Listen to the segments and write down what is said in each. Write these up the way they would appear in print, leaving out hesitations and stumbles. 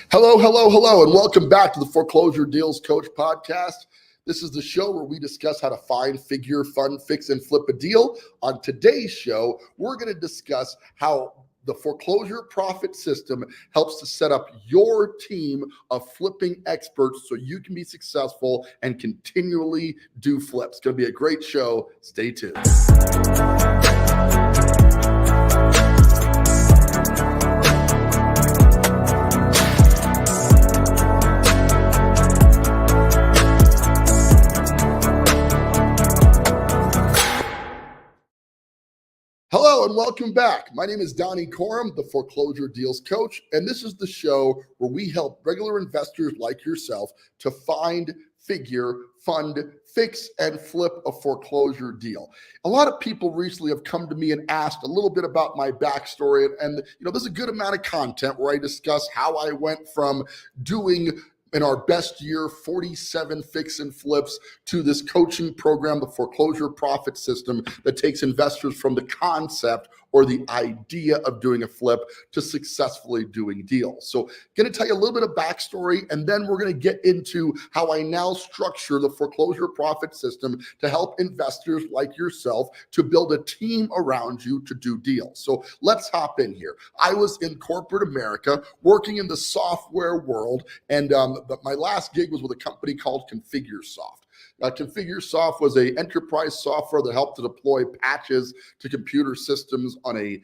Hello, hello, hello, and welcome back to the Foreclosure Deals Coach podcast. This is the show where we discuss how to find, figure, fund, fix, and flip a deal. On today's show, we're going to discuss how the Foreclosure Profit System helps to set up your team of flipping experts so you can be successful and continually do flips. It's going to be a great show. Stay tuned. Hello and welcome back. My name is Donny Coram, the Foreclosure Deals Coach, and this is the show where we help regular investors like yourself to find, figure, fund, fix, and flip a foreclosure deal. A lot of people recently have come to me and asked a little bit about my backstory, and there's a good amount of content where I discuss how I went from doing in our best year, 47 fix and flips, to this coaching program, the Foreclosure Profit System, that takes investors from the concept or the idea of doing a flip to successfully doing deals. So going to tell you a little bit of backstory, and then we're going to get into how I now structure the Foreclosure Profit System to help investors like yourself to build a team around you to do deals. So let's hop in here. I was in corporate America working in the software world, and my last gig was with a company called ConfigureSoft. ConfigureSoft was an enterprise software that helped to deploy patches to computer systems on a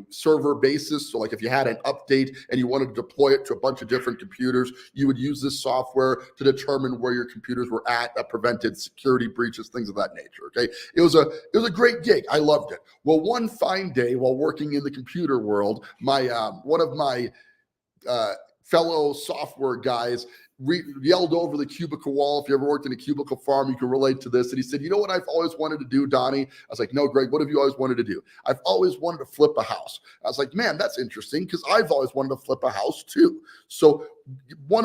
server basis. So like if you had an update and you wanted to deploy it to a bunch of different computers, you would use this software to determine where your computers were at. That prevented security breaches, things of that nature. Okay, it was a great gig. I loved it. Well, one fine day while working in the computer world, one of my fellow software guys yelled over the cubicle wall. If you ever worked in a cubicle farm, you can relate to this. And he said, "You know what I've always wanted to do, Donnie?" I was like, "No, Greg, what have you always wanted to do?" "I've always wanted to flip a house." I was like, "Man, that's interesting, because I've always wanted to flip a house too." So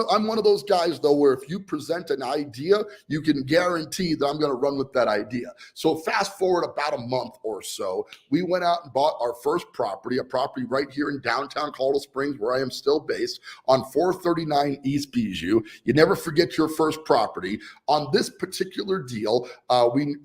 I'm one of those guys, though, where if you present an idea, you can guarantee that I'm going to run with that idea. So fast forward about a month or so, we went out and bought our first property, a property right here in downtown Colorado Springs, where I am still based, on 439 East Bijou. You never forget your first property. On this particular deal, we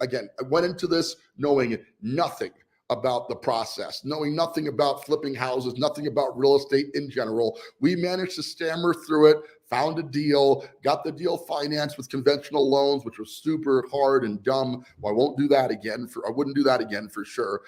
went into this knowing nothing about the process, knowing nothing about flipping houses, nothing about real estate in general. We managed to stammer through it, found a deal, got the deal financed with conventional loans, which was super hard and dumb. Well, I wouldn't do that again for sure.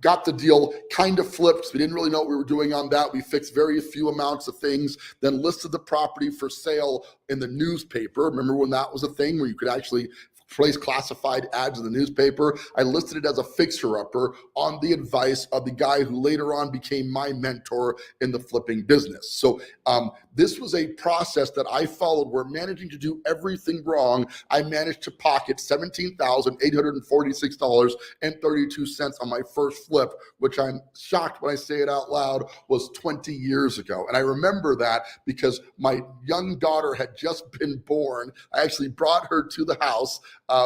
Got the deal kind of flipped. We didn't really know what we were doing on that. We fixed very few amounts of things, then listed the property for sale in the newspaper. Remember when that was a thing where you could actually place classified ads in the newspaper? I listed it as a fixer-upper on the advice of the guy who later on became my mentor in the flipping business. So this was a process that I followed where, managing to do everything wrong, I managed to pocket $17,846.32 on my first flip, which I'm shocked when I say it out loud was 20 years ago. And I remember that because my young daughter had just been born. I actually brought her to the house.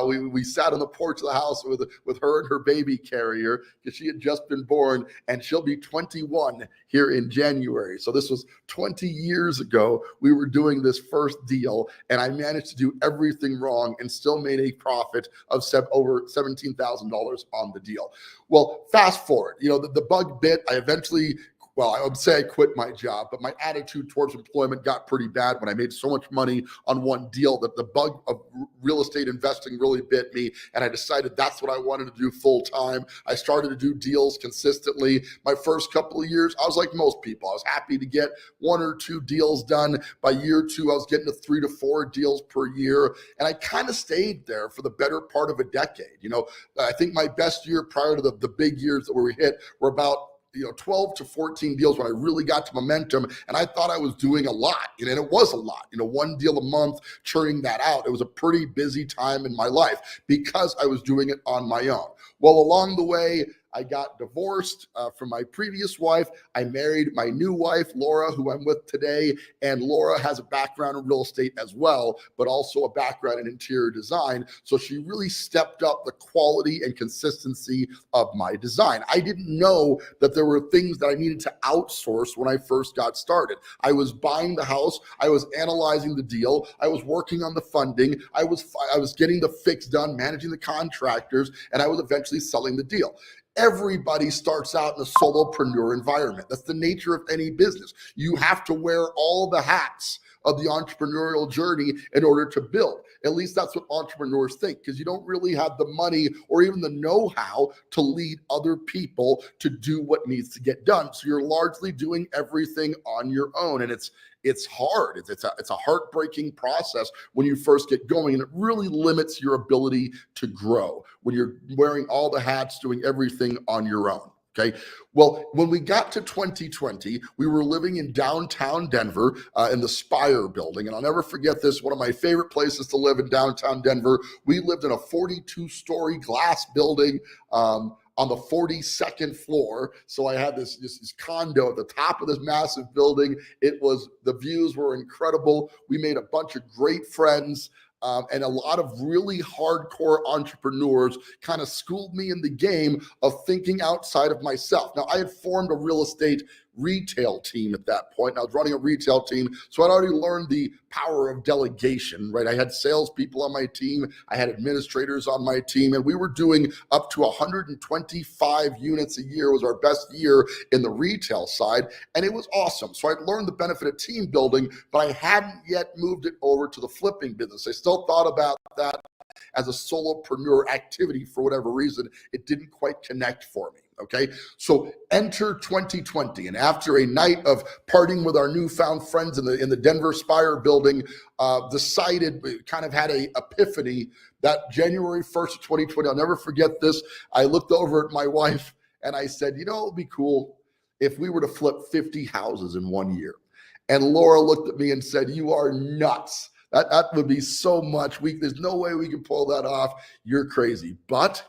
We sat on the porch of the house with her and her baby carrier, because she had just been born, and she'll be 21 here in January. So this was 20 years ago. We were doing this first deal, and I managed to do everything wrong and still made a profit of over $17,000 on the deal. Well, fast forward, the bug bit. I would say I quit my job, but my attitude towards employment got pretty bad when I made so much money on one deal that the bug of real estate investing really bit me, and I decided that's what I wanted to do full time. I started to do deals consistently. My first couple of years, I was like most people. I was happy to get one or two deals done. By year two, I was getting to 3 to 4 deals per year, and I kind of stayed there for the better part of a decade. I think my best year prior to the big years that we hit were about 12 to 14 deals when I really got to momentum, and I thought I was doing a lot, and it was a lot, one deal a month, churning that out. It was a pretty busy time in my life because I was doing it on my own. Well, along the way, I got divorced from my previous wife. I married my new wife, Laura, who I'm with today. And Laura has a background in real estate as well, but also a background in interior design. So she really stepped up the quality and consistency of my design. I didn't know that there were things that I needed to outsource when I first got started. I was buying the house, I was analyzing the deal, I was working on the funding, I was getting the fix done, managing the contractors, and I was eventually selling the deal. Everybody starts out in a solopreneur environment. That's the nature of any business. You have to wear all the hats of the entrepreneurial journey in order to build. At least that's what entrepreneurs think, because you don't really have the money or even the know-how to lead other people to do what needs to get done. So you're largely doing everything on your own, and it's hard. It's a heartbreaking process when you first get going, and it really limits your ability to grow when you're wearing all the hats, doing everything on your own. Okay. Well, when we got to 2020, we were living in downtown Denver in the Spire building. And I'll never forget this, one of my favorite places to live in downtown Denver. We lived in a 42-story glass building on the 42nd floor. So I had this condo at the top of this massive building. The views were incredible. We made a bunch of great friends. And a lot of really hardcore entrepreneurs kind of schooled me in the game of thinking outside of myself. Now, I had formed a real estate retail team at that point. I was running a retail team, so I'd already learned the power of delegation, right? I had salespeople on my team, I had administrators on my team, and we were doing up to 125 units a year. It was our best year in the retail side, and it was awesome. So I'd learned the benefit of team building, but I hadn't yet moved it over to the flipping business. I still thought about that as a solopreneur activity. For whatever reason, it didn't quite connect for me. Okay, so enter 2020, and after a night of partying with our newfound friends in the Denver Spire building, kind of had a epiphany that January 1st of 2020. I'll never forget this. I looked over at my wife and I said, it would be cool if we were to flip 50 houses in 1 year. And Laura looked at me and said, "You are nuts. That would be so much. There's no way we can pull that off. You're crazy." But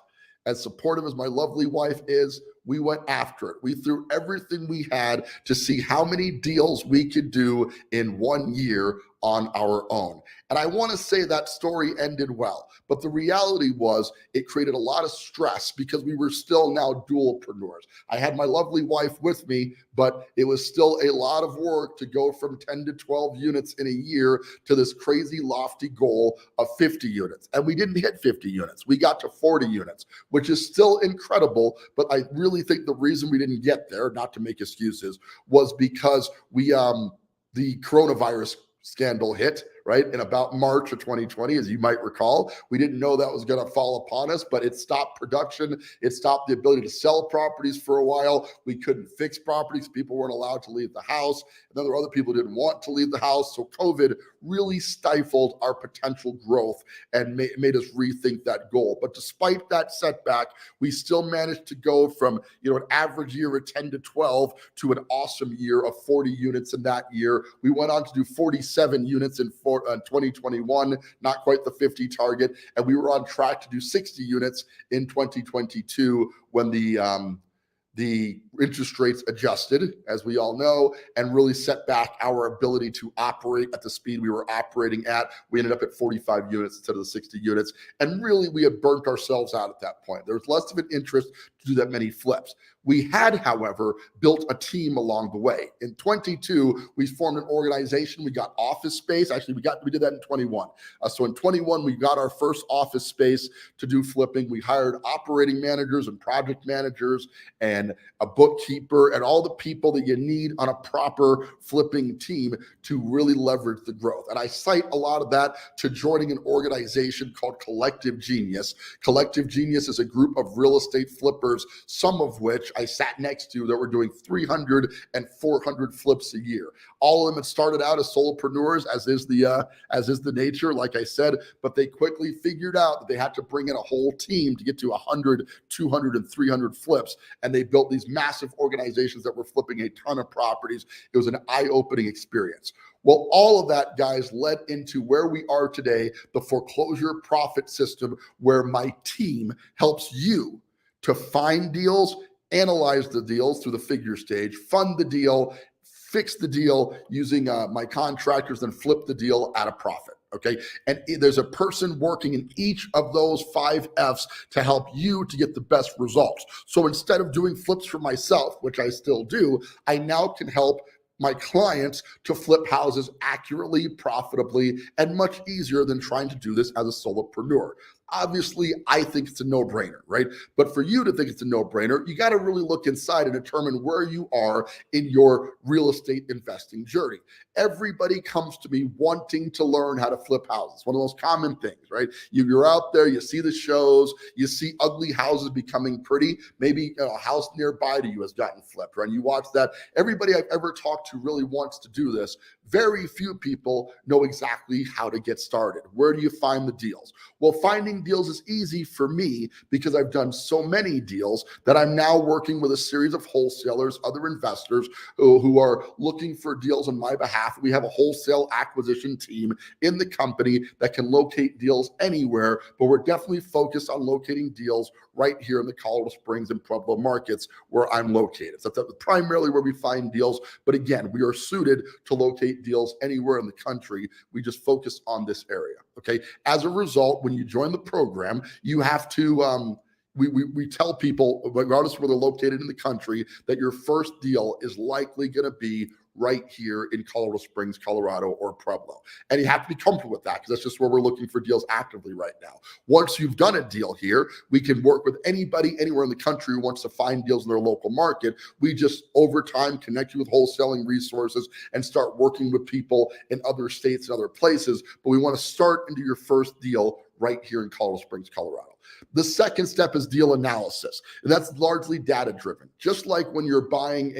as supportive as my lovely wife is, we went after it. We threw everything we had to see how many deals we could do in 1 year on our own. And I want to say that story ended well, but the reality was it created a lot of stress because we were still now dualpreneurs. I had my lovely wife with me, but it was still a lot of work to go from 10 to 12 units in a year to this crazy lofty goal of 50 units. And we didn't hit 50 units. We got to 40 units, which is still incredible. But I really think the reason we didn't get there, not to make excuses, was because the coronavirus scandal hit, right? In about March of 2020, as you might recall. We didn't know that was going to fall upon us, but it stopped production. It stopped the ability to sell properties for a while. We couldn't fix properties. People weren't allowed to leave the house. And then there were other people who didn't want to leave the house. So COVID really stifled our potential growth and made us rethink that goal. But despite that setback, we still managed to go from, an average year of 10 to 12 to an awesome year of 40 units in that year. We went on to do 47 units in 2021, not quite the 50 target. And we were on track to do 60 units in 2022 when the interest rates adjusted, as we all know, and really set back our ability to operate at the speed we were operating at. We ended up at 45 units instead of the 60 units. And really, we had burnt ourselves out at that point. There was less of an interest to do that many flips. We had, however, built a team along the way. In 22, we formed an organization. We got office space. Actually, we did that in 21. So in 21, we got our first office space to do flipping. We hired operating managers and project managers and a bookkeeper and all the people that you need on a proper flipping team to really leverage the growth. And I cite a lot of that to joining an organization called Collective Genius. Collective Genius is a group of real estate flippers, some of which I sat next to, that were doing 300 and 400 flips a year. All of them had started out as solopreneurs, as is the nature, like I said, but they quickly figured out that they had to bring in a whole team to get to 100, 200, and 300 flips. And they built these massive organizations that were flipping a ton of properties. It was an eye-opening experience. Well, all of that, guys, led into where we are today, the Foreclosure Profit System, where my team helps you to find deals, analyze the deals through the figure stage, fund the deal, fix the deal using my contractors, then flip the deal at a profit. Okay. And there's a person working in each of those 5 F's to help you to get the best results. So instead of doing flips for myself, which I still do, I now can help my clients to flip houses accurately, profitably, and much easier than trying to do this as a solopreneur. Obviously, I think it's a no-brainer, right? But for you to think it's a no-brainer, you got to really look inside and determine where you are in your real estate investing journey. Everybody comes to me wanting to learn how to flip houses. One of the most common things, right? You're out there, you see the shows, you see ugly houses becoming pretty. Maybe a house nearby to you has gotten flipped, right? And you watch that. Everybody I've ever talked to really wants to do this. Very few people know exactly how to get started. Where do you find the deals? Well, finding deals is easy for me because I've done so many deals that I'm now working with a series of wholesalers, other investors who are looking for deals on my behalf. We have a wholesale acquisition team in the company that can locate deals anywhere, but we're definitely focused on locating deals right here in the Colorado Springs and Pueblo markets where I'm located. So that's primarily where we find deals. But again, we are suited to locate deals anywhere in the country. We just focus on this area. Okay. As a result, when you join the program, you have to, we tell people, regardless of where they're located in the country, that your first deal is likely going to be right here in Colorado Springs, Colorado, or Pueblo. And you have to be comfortable with that because that's just where we're looking for deals actively right now. Once you've done a deal here, we can work with anybody anywhere in the country who wants to find deals in their local market. We just over time connect you with wholesaling resources and start working with people in other states and other places. But we want to start into your first deal right here in Colorado Springs, Colorado. The second step is deal analysis, and that's largely data driven. Just like when you're buying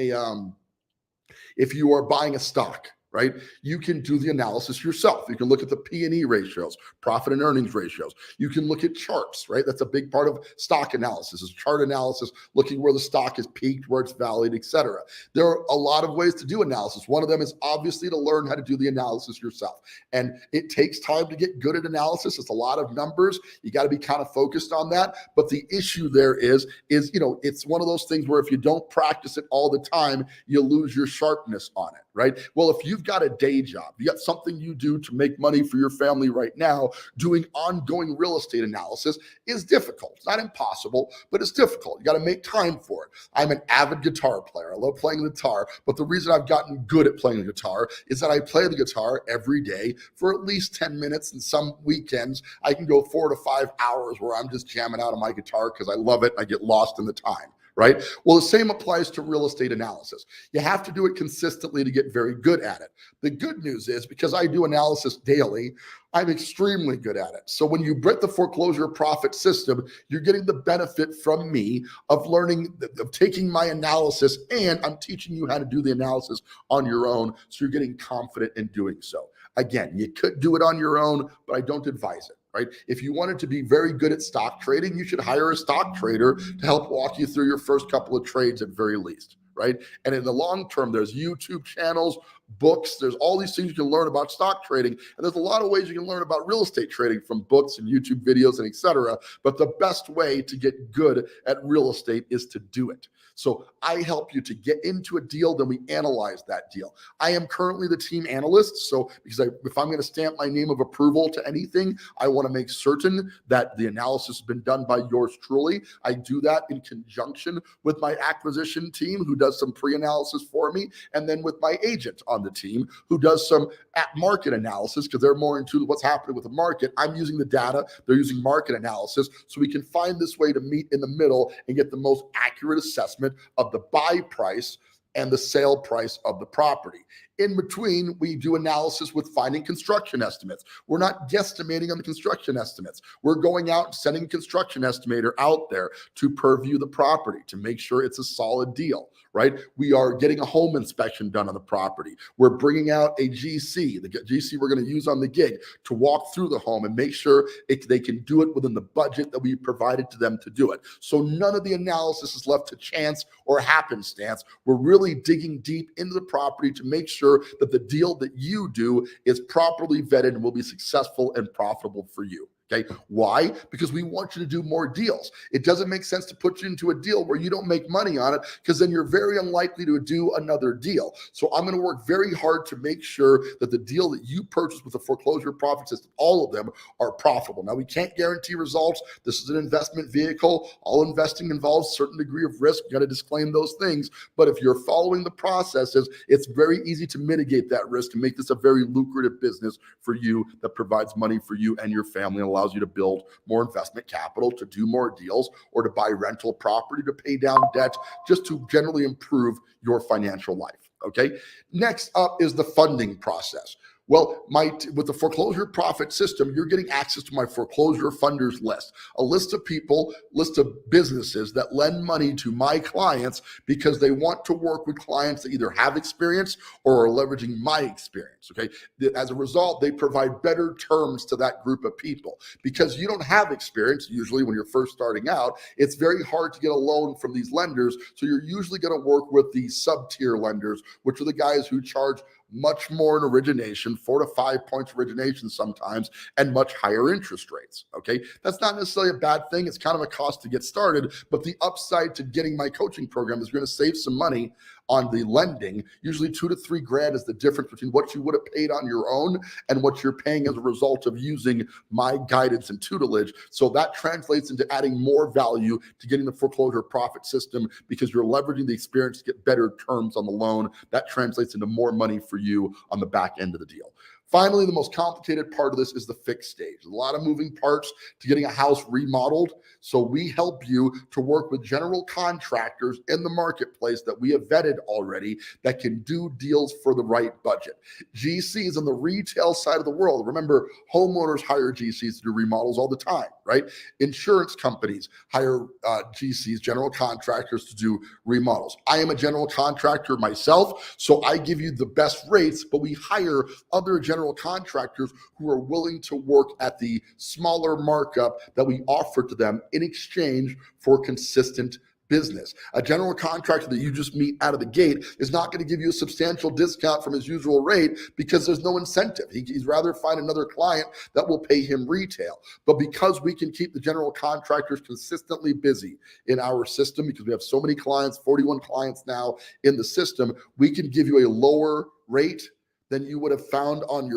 if you are buying a stock, right? You can do the analysis yourself. You can look at the P&E ratios, profit and earnings ratios. You can look at charts, right? That's a big part of stock analysis, is chart analysis, looking where the stock is peaked, where it's valued, et cetera. There are a lot of ways to do analysis. One of them is obviously to learn how to do the analysis yourself. And it takes time to get good at analysis. It's a lot of numbers. You got to be kind of focused on that. But the issue there is, it's one of those things where if you don't practice it all the time, you lose your sharpness on it, right? Well, if you've got a day job, you got something you do to make money for your family right now, doing ongoing real estate analysis is difficult. It's not impossible, but it's difficult. You got to make time for it. I'm an avid guitar player. I love playing the guitar, but the reason I've gotten good at playing the guitar is that I play the guitar every day for at least 10 minutes, and some weekends I can go 4 to 5 hours where I'm just jamming out on my guitar because I love it. I get lost in the time. Right? Well, the same applies to real estate analysis. You have to do it consistently to get very good at it. The good news is, because I do analysis daily, I'm extremely good at it. So when you get the Foreclosure Profit System, you're getting the benefit from me of learning, of taking my analysis, and I'm teaching you how to do the analysis on your own. So you're getting confident in doing so. Again, you could do it on your own, but I don't advise it. Right? If you wanted to be very good at stock trading, you should hire a stock trader to help walk you through your first couple of trades at very least, right? And in the long term, there's YouTube channels, books, there's all these things you can learn about stock trading. And there's a lot of ways you can learn about real estate trading from books and YouTube videos and et cetera. But the best way to get good at real estate is to do it. So I help you to get into a deal, then we analyze that deal. I am currently the team analyst. So because if I'm going to stamp my name of approval to anything, I want to make certain that the analysis has been done by yours truly. I do that in conjunction with my acquisition team who does some pre-analysis for me, and then with my agent on the team who does some at-market analysis because they're more into what's happening with the market. I'm using the data. They're using market analysis. So we can find this way to meet in the middle and get the most accurate assessment of the buy price and the sale price of the property. In between, we do analysis with finding construction estimates. We're not guesstimating on the construction estimates. We're going out and sending a construction estimator out there to purview the property to make sure it's a solid deal, right? We are getting a home inspection done on the property. We're bringing out a GC, the GC we're going to use on the gig to walk through the home and make sure they can do it within the budget that we provided to them to do it. So none of the analysis is left to chance or happenstance. We're really digging deep into the property to make sure that the deal that you do is properly vetted and will be successful and profitable for you. Okay. Why? Because we want you to do more deals. It doesn't make sense to put you into a deal where you don't make money on it, because then you're very unlikely to do another deal. So I'm going to work very hard to make sure that the deal that you purchase with the foreclosure profit system, all of them, are profitable. Now, we can't guarantee results. This is an investment vehicle. All investing involves a certain degree of risk. You got to disclaim those things. But if you're following the processes, it's very easy to mitigate that risk and make this a very lucrative business for you that provides money for you and your family, and allows you to build more investment capital, to do more deals, or to buy rental property, to pay down debt, just to generally improve your financial life. Okay. Next up is the funding process. Well, with the foreclosure profit system, you're getting access to my foreclosure funders list, a list of people, list of businesses that lend money to my clients because they want to work with clients that either have experience or are leveraging my experience. Okay. As a result, they provide better terms to that group of people. Because you don't have experience, usually when you're first starting out, it's very hard to get a loan from these lenders. So you're usually going to work with the sub-tier lenders, which are the guys who charge much more in origination, 4 to 5 points origination sometimes, and much higher interest rates. Okay. That's not necessarily a bad thing. It's kind of a cost to get started, but the upside to getting my coaching program is you're going to save some money on the lending. Usually 2 to 3 grand is the difference between what you would have paid on your own and what you're paying as a result of using my guidance and tutelage. So that translates into adding more value to getting the foreclosure profit system, because you're leveraging the experience to get better terms on the loan. That translates into more money for you on the back end of the deal. Finally, the most complicated part of this is the fixed stage. A lot of moving parts to getting a house remodeled. So we help you to work with general contractors in the marketplace that we have vetted already that can do deals for the right budget. GCs on the retail side of the world. Remember, homeowners hire GCs to do remodels all the time, right? Insurance companies hire GCs, general contractors, to do remodels. I am a general contractor myself, so I give you the best rates, but we hire other general contractors who are willing to work at the smaller markup that we offer to them in exchange for consistent business. A general contractor that you just meet out of the gate is not going to give you a substantial discount from his usual rate, because there's no incentive. He's rather find another client that will pay him retail. But because we can keep the general contractors consistently busy in our system, because we have so many clients, 41 clients now in the system, we can give you a lower rate than you would have found on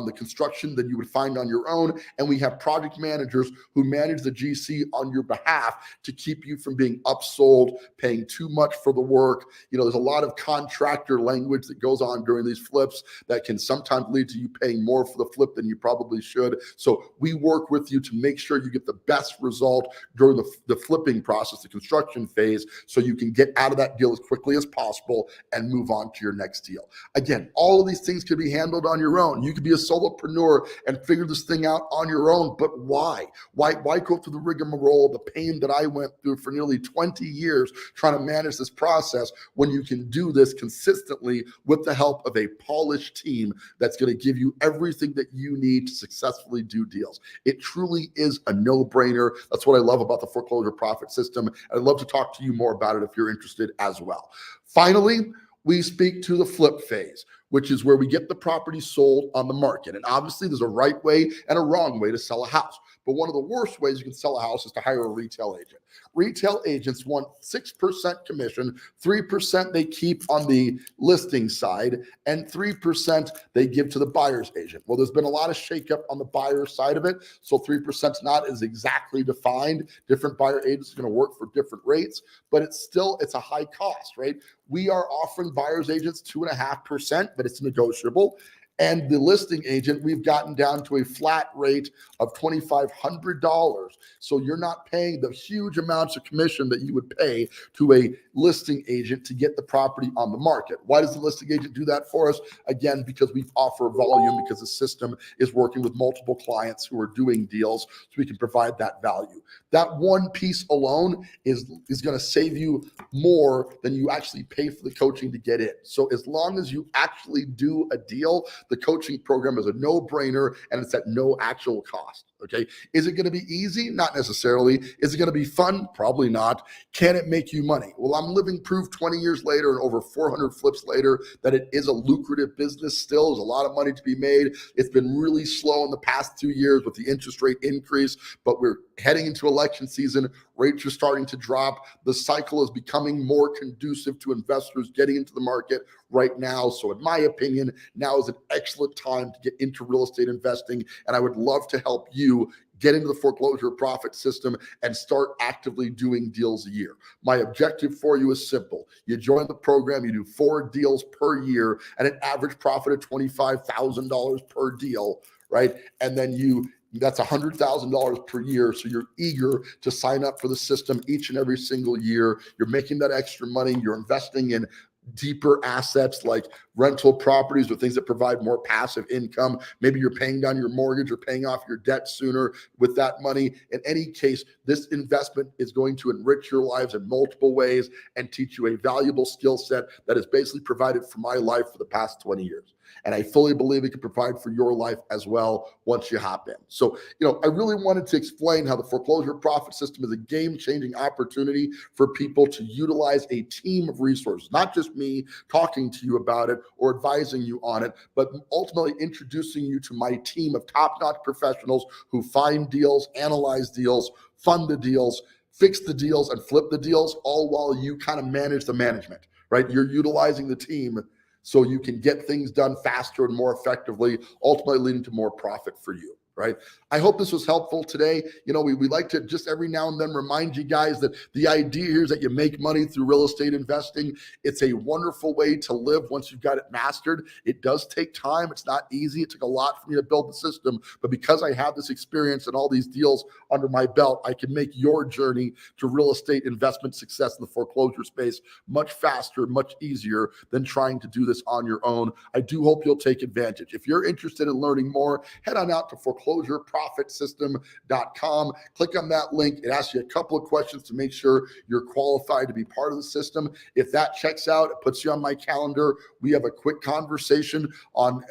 the construction than you would find on your own. And we have project managers who manage the GC on your behalf to keep you from being upsold, paying too much for the work. There's a lot of contractor language that goes on during these flips that can sometimes lead to you paying more for the flip than you probably should. So we work with you to make sure you get the best result during the flipping process, the construction phase, so you can get out of that deal as quickly as possible and move on to your next deal. Again, all of these things can be handled on your own. You could be a solopreneur and figure this thing out on your own. But why? Why go through the rigmarole, the pain that I went through for nearly 20 years trying to manage this process, when you can do this consistently with the help of a polished team that's going to give you everything that you need to successfully do deals? It truly is a no-brainer. That's what I love about the foreclosure profit system. I'd love to talk to you more about it if you're interested as well. Finally, we speak to the flip phase, which is where we get the property sold on the market. And obviously there's a right way and a wrong way to sell a house. But one of the worst ways you can sell a house is to hire a retail agent. Retail agents want 6% commission, 3% they keep on the listing side, and 3% they give to the buyer's agent. Well, there's been a lot of shakeup on the buyer side of it, so 3% is not as exactly defined. Different buyer agents are going to work for different rates, but it's a high cost, right? We are offering buyer's agents 2.5%, but it's negotiable. And the listing agent, we've gotten down to a flat rate of $2,500. So you're not paying the huge amounts of commission that you would pay to a listing agent to get the property on the market. Why does the listing agent do that for us? Again, because we offer volume, because the system is working with multiple clients who are doing deals, so we can provide that value. That one piece alone is going to save you more than you actually pay for the coaching to get in. So as long as you actually do a deal, the coaching program is a no-brainer, and it's at no actual cost. Okay. Is it going to be easy? Not necessarily. Is it going to be fun? Probably not. Can it make you money? Well, I'm living proof 20 years later and over 400 flips later that it is a lucrative business still. There's a lot of money to be made. It's been really slow in the past 2 years with the interest rate increase, but we're heading into election season. Rates are starting to drop. The cycle is becoming more conducive to investors getting into the market right now. So in my opinion, now is an excellent time to get into real estate investing. And I would love to help you get into the foreclosure profit system and start actively doing deals a year. My objective for you is simple. You join the program, you do 4 deals per year at an average profit of $25,000 per deal, right? And then that's $100,000 per year. So you're eager to sign up for the system each and every single year. You're making that extra money. You're investing in deeper assets like rental properties or things that provide more passive income. Maybe you're paying down your mortgage or paying off your debt sooner with that money. In any case, this investment is going to enrich your lives in multiple ways and teach you a valuable skill set that has basically provided for my life for the past 20 years. And I fully believe it can provide for your life as well once you hop in. So, I really wanted to explain how the foreclosure profit system is a game-changing opportunity for people to utilize a team of resources, not just me talking to you about it or advising you on it, but ultimately introducing you to my team of top-notch professionals who find deals, analyze deals, fund the deals, fix the deals, and flip the deals, all while you kind of manage the management, right? You're utilizing the team so you can get things done faster and more effectively, ultimately leading to more profit for you, right? I hope this was helpful today. We like to just every now and then remind you guys that the idea here is that you make money through real estate investing. It's a wonderful way to live once you've got it mastered. It does take time. It's not easy. It took a lot for me to build the system, but because I have this experience and all these deals under my belt, I can make your journey to real estate investment success in the foreclosure space much faster, much easier than trying to do this on your own. I do hope you'll take advantage. If you're interested in learning more, head on out to foreclosureprofitsystem.com. Click on that link. It asks you a couple of questions to make sure you're qualified to be part of the system. If that checks out, it puts you on my calendar. We have a quick conversation on,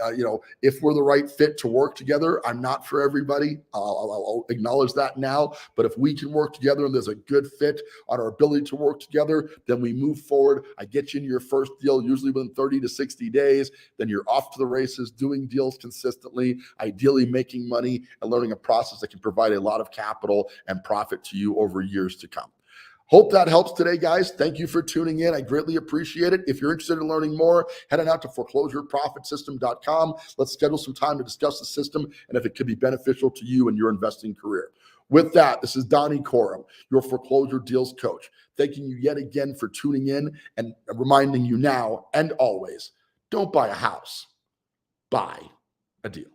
if we're the right fit to work together. I'm not for everybody. I'll acknowledge that now. But if we can work together and there's a good fit on our ability to work together, then we move forward. I get you into your first deal, usually within 30 to 60 days. Then you're off to the races, doing deals consistently, ideally making money and learning a process that can provide a lot of capital and profit to you over years to come. Hope that helps today, guys. Thank you for tuning in. I greatly appreciate it. If you're interested in learning more, head on out to foreclosureprofitsystem.com. Let's schedule some time to discuss the system and if it could be beneficial to you in your investing career. With that, this is Donny Coram, your foreclosure deals coach. Thanking you yet again for tuning in and reminding you now and always, don't buy a house, buy a deal.